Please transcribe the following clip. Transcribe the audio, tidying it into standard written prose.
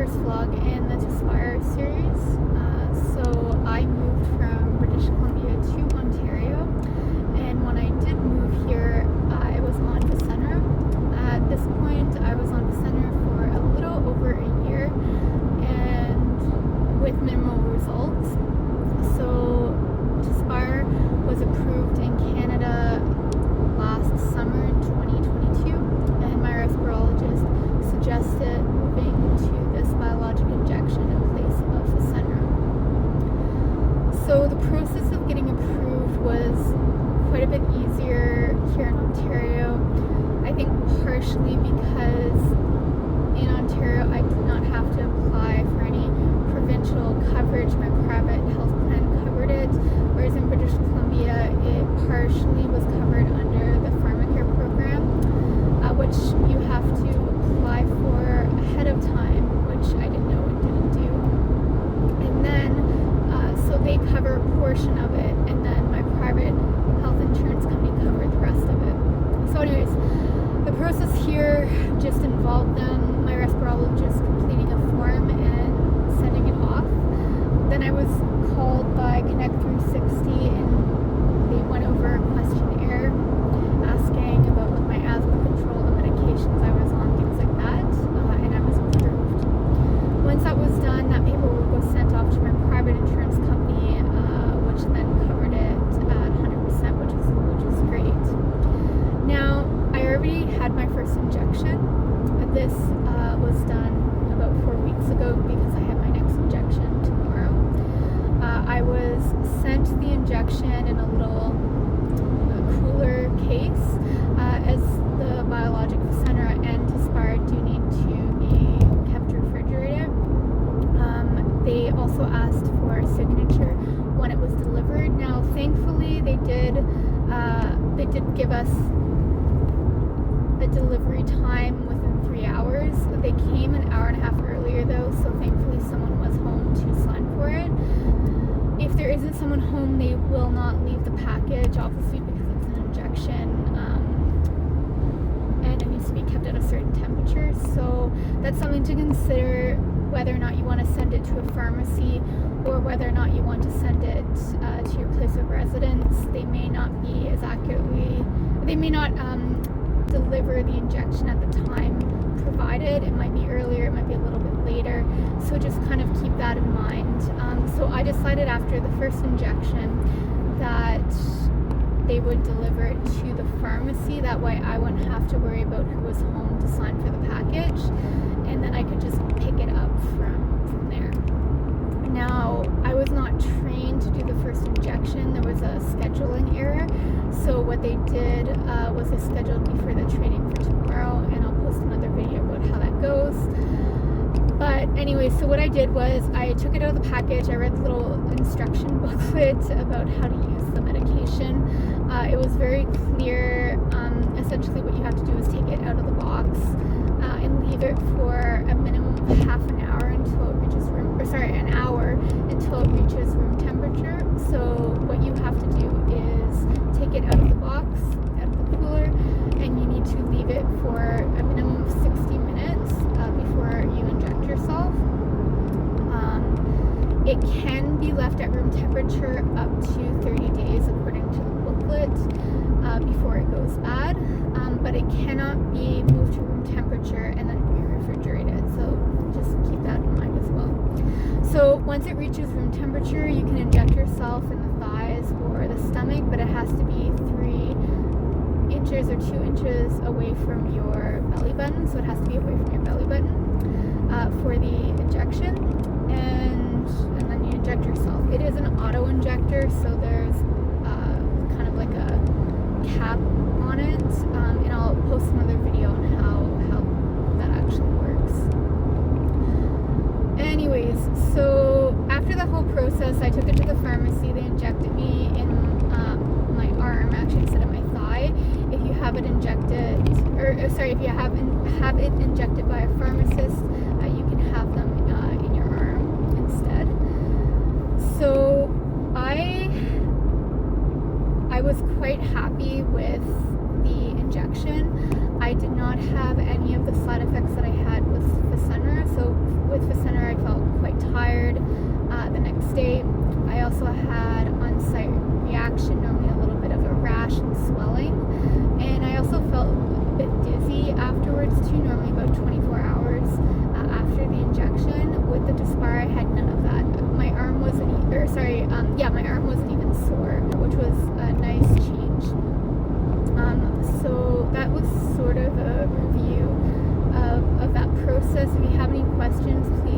first vlog in the Tezspire series. So I moved from British Columbia to Ontario, and when I did move here, I was on Fasenra. At this point, I was on Fasenra for a little over a year, and with minimal results. So Tezspire was approved in Canada last summer in 2022, and my respirologist suggested moving to this biologic injection in place of Fasenra. So the process of getting approved was quite a bit easier here in Ontario. I think partially because in Ontario I did not have to apply for any provincial coverage. My private health plan covered it, whereas in British Columbia it partially was covered under the pharmacare program, which you have to apply for ahead of time, which I didn't know and didn't do. And then, so they cover a portion of it, and then my private health insurance company covered the rest of it. So anyways, the process here just involved my respirologist completing a form and sending it off. Then I was called by Connect 360, and they went over a questionnaire asking about my asthma control, the medications I was on, things like that, and I was approved. Once that was done, that paperwork was sent off to my private insurance company, which then covered it at 100%, which is great. Now, I already had my first injection. This was done about 4 weeks ago because I have my next injection tomorrow. I was sent the injection in a little cooler case, as the biologic Fasenra and Tezspire do need to be kept refrigerated. They also asked for a signature when it was delivered. Now, thankfully, they did give us a delivery time within 3 hours. They came an hour and a half earlier though, so thankfully someone was home to sign for it. If there isn't someone home, they will not leave the package, obviously, because it's an injection, and it needs to be kept at a certain temperature. So that's something to consider, whether or not you want to send it to a pharmacy or whether or not you want to send it to your place of residence. They may not be as accurately, they may not deliver the injection at the time provided. It might be earlier, it might be a little bit later, so just kind of keep that in mind. So I decided after the first injection that they would deliver it to the pharmacy. That way I wouldn't have to worry about who was home to sign for the package, and then I could just pick it up from there. Now, I was not trained to do the first injection. There was a scheduling error. So what they did was they scheduled me for the training for tomorrow, and I'll post another video about how that goes. But anyway, so what I did was I took it out of the package. I read the little instruction booklet about how to use the medication. It was very clear. Essentially what you have to do is take it out of the box and leave it for a minimum of half an hour until it reaches an hour until it reaches room temperature. So what you have to do is take it out of the box, out of the cooler, and you need to leave it for a minimum of 60 minutes before you inject yourself. It can be left at room temperature up to 30 days according to the booklet before it goes bad, but it cannot be moved to room temperature and then re-refrigerated, so just keep that in mind as well. So once it reaches room temperature, you can inject yourself in the thighs or the stomach, but it has to be 3 inches or 2 inches away from your belly button, so it has to be away from your belly button for the injection, and then you inject yourself. It is an auto injector, so there's kind of like a cap on it, and I'll post another video on how that actually works. Anyways, so after the whole process, I took it to the pharmacy. They injected me in my arm, actually instead of my thigh. If you have it injected, if you have it injected by a pharmacist, you can have them in your arm instead. So I was quite happy with the injection. I did not have any of the side effects that I had with Fasenra, so with Fasenra, I felt quite tired the next day. I also had on-site reaction, normally a little bit of a rash and swelling, and I also felt a bit dizzy afterwards too, normally about 24 hours after the injection. With the Tezspire, I had none of that. My arm wasn't, my arm wasn't even sore, which was a nice change. So that was sort of a review of that process. If you have any questions, please